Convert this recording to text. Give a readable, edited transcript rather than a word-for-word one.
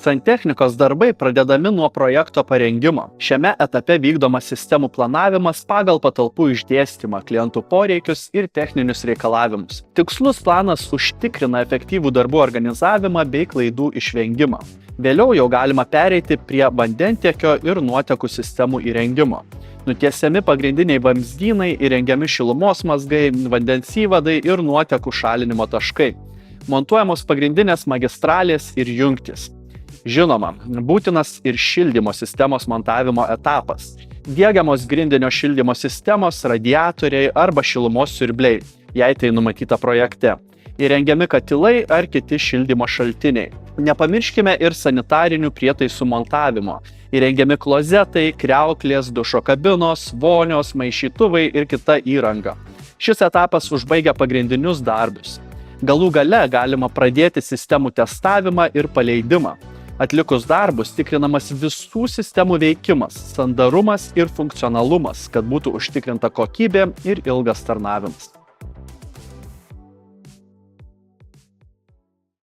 Santechnikos darbai pradedami nuo projekto parengimo. Šiame etape vykdomas sistemų planavimas pagal patalpų išdėstymą, klientų poreikius ir techninius reikalavimus. Tikslus planas užtikrina efektyvų darbų organizavimą bei klaidų išvengimą. Vėliau jau galima pereiti prie vandentiekio ir nuotekų sistemų įrengimo. Nutiesiami pagrindiniai vamzdynai, įrengiami šilumos mazgai, vandens įvadai ir nuotekų šalinimo taškai. Montuojamos pagrindinės magistralės ir jungtys. Žinoma, būtinas ir šildymo sistemos montavimo etapas. Diegiamos grindinio šildymo sistemos, radiatoriai arba šilumos siurbliai, jei tai numatyta projekte. Įrengiami katilai ar kiti šildymo šaltiniai. Nepamirškime ir sanitarinių prietaisų montavimo. Įrengiami klozetai, kriauklės, dušo kabinos, vonios, maišytuvai ir kita įranga. Šis etapas užbaigia pagrindinius darbus. Galų gale galima pradėti sistemų testavimą ir paleidimą. Atlikus darbus tikrinamas visų sistemų veikimas, sandarumas ir funkcionalumas, kad būtų užtikrinta kokybė ir ilgas tarnavimas.